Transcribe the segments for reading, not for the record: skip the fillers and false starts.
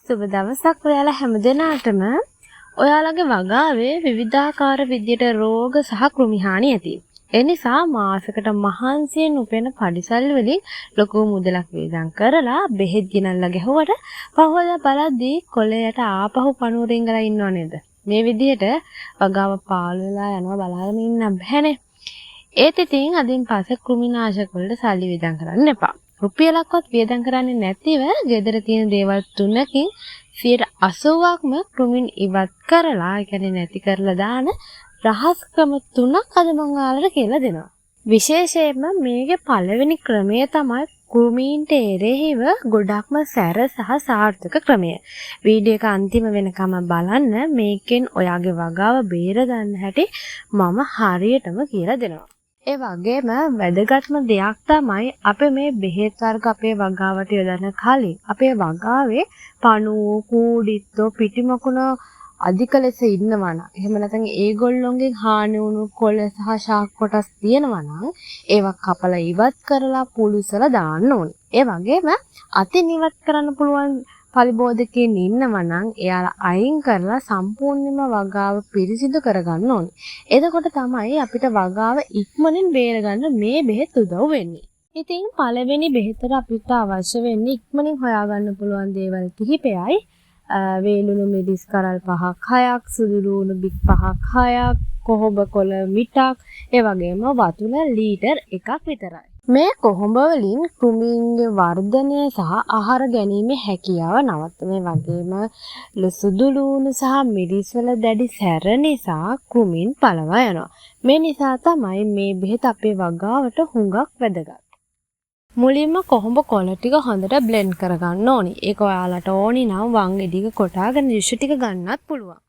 සුබ දවසක් ඔයාලා හැමදෙනාටම. ඔයාලගේ වගාවේ විවිධාකාර විදියට රෝග සහ කෘමි හානි ඇති. ඒ නිසා මාසෙකට මහන්සියෙන් උපයන පඩිසල් වලින් ලොකු මුදලක් වේදම් කරලා බෙහෙත් ගෙනල්ලා ගැහුවට පහවදා බලද්දී කොළයට ආපහු පණුවරින් ගලා ඉන්නව නේද? මේ විදියට වගාව පාළු වෙලා යනවා බලාගෙන ඉන්න බෑනේ. ඒත් ඉතින් අදින් පස්සේ කෘමිනාශක වලට සල්ලි වේදම් කරන්න එපා. රුපියලක්වත් වියදම් කරන්නේ නැතිව ගෙදර තියෙන දේවල් තුනකින් 80%ක්ම කෘමින් ඉවත් කරලා, ඒ කියන්නේ නැති කරලා දාන රහස් ක්‍රම තුනක් අද මම ඔයාලට කියලා දෙනවා. විශේෂයෙන්ම මේකේ පළවෙනි ක්‍රමය තමයි කෘමීන්ට එරෙහිව ගොඩක්ම සැර සහ සාර්ථක ක්‍රමය. වීඩියෝ එක අන්තිම වෙනකම් බලන්න. මේකෙන් ඔයාගේ වගාව බේර ගන්න හැටි මම හරියටම කියලා දෙනවා. ඒ වගේම වැදගත්ම දෙයක් තමයි අපේ මේ බෙහෙත් වර්ග අපේ වගාවට යොදන්න කලින් අපේ වගාවේ පණුවෝ, කූඩිත්තෝ, පිටිමකුණ අධික ලෙස ඉන්නවා නම්, එහෙම නැත්නම් ඒගොල්ලොන්ගෙන් හානි වුණු කොළ සහ ශාක කොටස් තියෙනවා නම් ඒවා කපලා ඉවත් කරලා පුලුසලා දාන්න ඕනේ. ඒ වගේම අතින් ඉවත් කරන්න පුළුවන් පරිබෝධකයෙන් ඉන්නවා නම් එයාලා අයින් කරලා සම්පූර්ණයෙන්ම වගාව පිරිසිදු කරගන්න ඕනේ. එතකොට තමයි අපිට වගාව ඉක්මනින් බේරගන්න මේ බෙහෙත් උදව් වෙන්නේ. ඉතින් පළවෙනි බෙහෙතට අපිට අවශ්‍ය වෙන්නේ ඉක්මනින් හොයාගන්න පුළුවන් දේවල් කිහිපයයි. වේලුණු මිරිස් කරල් 5ක් 6ක්, සුදු ලුණු බික් 5ක් 6ක්, කොහොඹ කොළ මිටක්, ඒ වගේම වතුර ලීටර් 1ක් විතරයි. මේ කොහොඹ වලින් කෘමීන්ගේ වර්ධනය සහ ආහාර ගැනීමේ හැකියාව නවත්ත. මේ වගේම සුදු ලුණු සහ මිරිස් වල දැඩි සැර නිසා කෘමීන් පළවා යනවා. මේ නිසා තමයි මේ බෙහෙත අපේ වගාවට හුඟක් වැදගත්. මුලින්ම කොහොඹ කොළ ටික හොඳට බ්ලෙන්ඩ් කරගන්න ඕනි. ඒක ඔයාලට ඕනි නම් වං ගෙඩියක කොටාගෙන යුෂ ටික ගන්නත් පුළුවන්.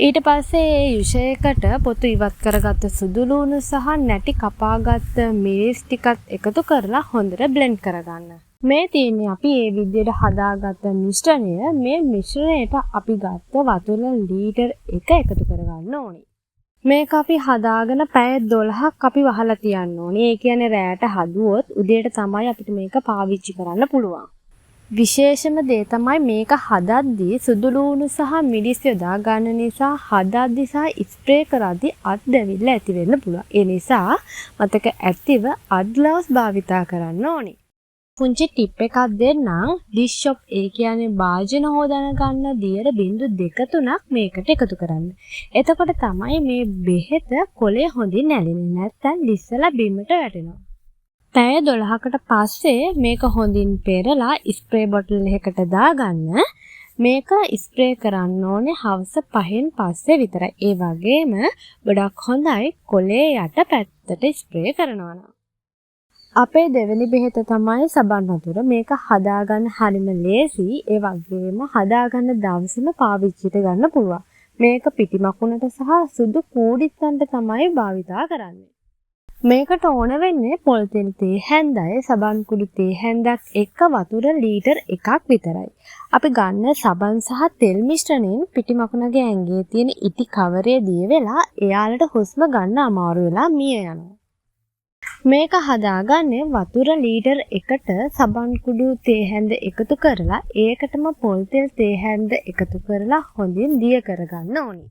ඊට පස්සේ ඒ යුෂයකට පොතු ඉවත් කරගත්ත සුදු ලුණු සහ නැටි කපාගත්ත මිරිස් ටිකත් එකතු කරලා හොඳට බ්ලෙන්ඩ් කරගන්න. මේ තියෙන්නේ අපි මේ විදිහට හදාගත්ත මිශ්‍රණය. මේ මිශ්‍රණයට අපි ගත්ත වතුර ලීටර් 1 එකතු කරගන්න ඕනි. මේක අපි හදාගෙන පැය 12ක් අපි වහලා තියන්න ඕනේ. ඒ කියන්නේ රැයට හදුවොත් උදේට තමයි අපිට මේක පාවිච්චි කරන්න පුළුවන්. විශේෂම දේ තමයි මේක හදද්දී සුදු ලුණු සහ මිරිස් යොදා ගන්න නිසා හදද්දී සහ ස්ප්‍රේ කරද්දී අත් දැවිල්ල ඇති වෙන්න පුළුවන්. ඒ නිසා මතක ඇතිව අත් ග්ලව්ස් භාවිතා කරන්න ඕනේ. පුංචි ටිප් එකක් දෙන්නම්. ඩිෂ් ෂොප් ඒ කියන්නේ භාජන හොදන ගන්න දියර බිංදු 2-3ක් මේකට එකතු කරන්න. එතකොට තමයි මේ බෙහෙත කොලේ හොඳින් නැලෙන්නේ. නැත්තම් ලිස්සලා බිමට වැටෙනවා. පැය 12කට පස්සේ මේක හොඳින් පෙරලා ස්ප්‍රේ බොටල් එකකට දාගන්න. මේක ස්ප්‍රේ කරන්න ඕනේ හවස 5න් පස්සේ විතරයි. ඒ වගේම ගොඩක් හොඳයි කොලේ යට පැත්තට ස්ප්‍රේ කරනවා නම්. අපේ දෙවෙනි බෙහෙත තමයි සබන් වතුර. මේක හදාගන්න හරිම ලේසි. ඒ වගේම හදාගන්න දවසේම පාවිච්චිට ගන්න පුළුවන්. මේක පිටිමකුණට සහ සුදු කූඩිත්තන්ට තමයි භාවිතා කරන්නේ. මේකට ඕන වෙන්නේ පොල් තෙල් තේ හැන්දයි, සබන් කුඩු තේ හැන්දක් එක්ක වතුර ලීටර් 1ක් විතරයි. අපි ගන්න සබන් සහ තෙල් මිශ්‍රණයෙන් පිටිමකුණගේ ඇඟේ තියෙන ඉටි කවරය දිය වෙලා එයාලට හුස්ම ගන්න අමාරු වෙලා මිය යනවා. මේක හදාගන්නේ වතුර ලීටර් 1ට සබන් කුඩු තේ හැන්ද එකතු කරලා ඒකටම පොල් තෙල් තේ හැන්ද එකතු කරලා හොඳින් දිය කරගන්න ඕනි.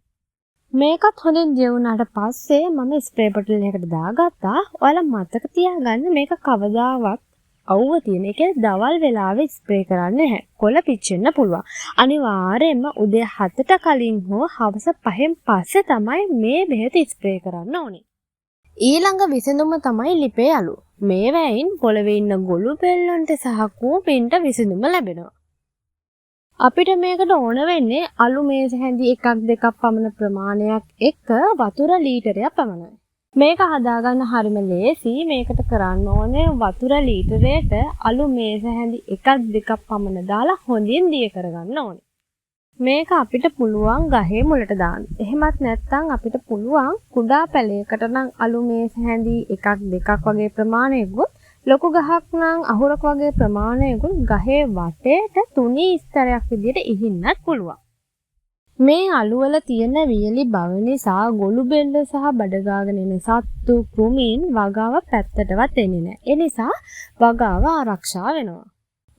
මේකත් හොඳින් දිය වුණාට පස්සේ මම ස්ප්‍රේ බොටල් එකකට දාගත්තා. ඔයාලා මතක තියාගන්න මේක කවදාවත් අවුව තියෙන එක දවල් වෙලාවෙ ස්ප්‍රේ කරන්න නැහැ. කොළ පිච්චෙන්න පුළුවන්. අනිවාර්යයෙන්ම උදේ 7ට කලින් හෝ හවස 5න් පස්සේ තමයි මේ බෙහෙත ස්ප්‍රේ කරන්න ඕනේ. ඊළඟ විසඳුම තමයි ලිපේ අලු. මේ වැයින් පොළවේ ඉන්න ගොළු බෙල්ලන්ට සහ කූඹින්ට විසඳුම ලැබෙනවා. අපිට මේකට ඕන වෙන්නේ අලු මේස හැඳි 1-2ක් පමණ ප්‍රමාණයක් එක්ක වතුර ලීටරයක් පමණයි. මේක හදාගන්න හරිම ලේසි. මේකට කරන්න ඕනේ වතුර ලීටරයට අලු මේස හැඳි 1-2ක් පමණ දාලා හොඳින් දිය කරගන්න ඕනේ. මේක අපිට පුළුවන් ගහේ මුලට දාන්න. එහෙමත් නැත්නම් අපිට පුළුවන් කුඩා පැලයකට නම් අලු මේස හැඳි 1-2ක් වගේ ප්‍රමාණයකුත්, ලොකු ගහක් නම් අහුරක වගේ ප්‍රමාණයකුත් ගහේ වටේට තුනී ස්තරයක් විදිහට ඉහින්නත් පුළුවන්. මේ අලු වල තියෙන වියලි බව නිසා ගොළු බෙල්ල සහ බඩගාගෙන එන සත්තු කෘමීන් වගාව පැත්තටවත් එන්නේ නැහැ. ඒ නිසා වගාව ආරක්ෂා වෙනවා.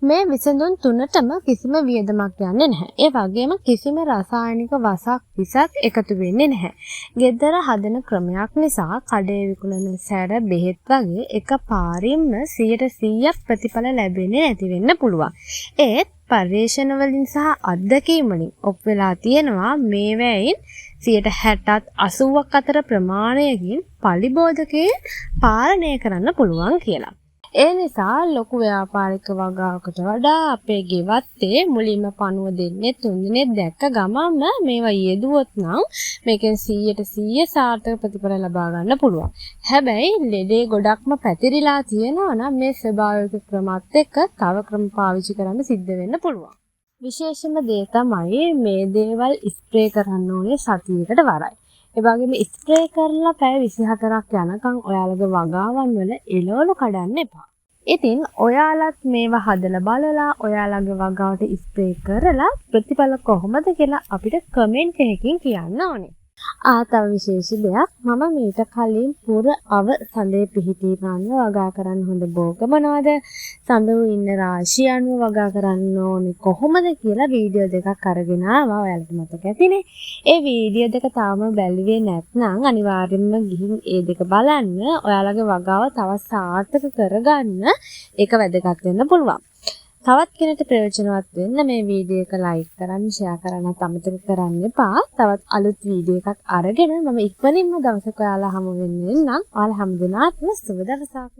මේ විසඳුම් තුනටම කිසිම වියදමක් යන්නේ නැහැ. ඒ වගේම කිසිම රසායනික වසක් විසක් එකතු වෙන්නේ නැහැ. ගෙදර හදන ක්‍රමයක් නිසා කඩේ විකුණන සැර බෙහෙත් වගේ එක පාරින්ම 100% ප්‍රතිඵල ලැබෙන්නේ නැති වෙන්න පුළුවන්. ඒත් පර්යේෂණ වලින් සහ අත්දැකීම් වලින් ඔප් වෙලා තියෙනවා මේවැයින් 60ත් 80ක් අතර ප්‍රමාණයකින් පලිබෝධකයෙන් පාලනය කරන්න පුළුවන් කියලා. ඒ නිසා ලොකු ව්‍යාපාරික වගාවකට වඩා අපේ ගෙවත්තේ මුලින්ම පණුව දෙන්නේ 3 දිනේ දැක්ක ගමන්ම මේවා යෙදුවොත් නම් මේකෙන් 100% සාර්ථක ප්‍රතිඵල ලබා ගන්න පුළුවන්. හැබැයි ලෙඩේ ගොඩක්ම පැතිරිලා තියෙනවා නම් මේ ස්වභාවික ක්‍රමات එක්ක තව ක්‍රම පාවිච්චි කරන්න සිද්ධ වෙන්න පුළුවන්. විශේෂම දේ තමයි මේ දේවල් ස්ප්‍රේ කරන්න ඕනේ සතියකට වරයි. ඒ වගේම ස්ප්‍රේ කරලා පැය 24ක් යනකම් ඔයාලගේ වගාවන් වල එළවලු කඩන්න එපා. ඉතින් ඔයාලත් මේවා හදලා බලලා ඔයාලගේ වගාවට ස්ප්‍රේ කරලා ප්‍රතිඵල කොහොමද කියලා අපිට කමෙන්ට් එකකින් කියන්න ඕනේ. තව විශේෂ දෙයක් මම මීට කලින් පුර අව සඳේ පිහිටි ගන්න වගා කරන්න හොඳ බෝග මොනවද? සඳු ඉන්න රාශිය අනුව වගා කරන්න ඕනේ කොහොමද කියලා වීඩියෝ දෙකක් අරගෙන ආවා. ඔයාලට මතක ඇතිනේ. ඒ වීඩියෝ දෙක තාම බැලුවේ නැත්නම් අනිවාර්යෙන්ම ගිහින් ඒ දෙක බලන්න. ඔයාලගේ වගාව තවත් සාර්ථක කරගන්න ඒක වැදගත් වෙන්න පුළුවන්. තවත් කෙනෙක්ට ප්‍රයෝජනවත් වෙන්න මේ වීඩියෝ එක ලයික් කරන්න, ෂෙයා කරන්න අමතක කරන්න එපා. තවත් අලුත් වීඩියෝ එකක් අරගෙන මම ඉක්මනින්ම දවසක ඔයාලා හමු වෙන්න නම් ඔයාලා හැමදෙනාටම සුබ දවසක්.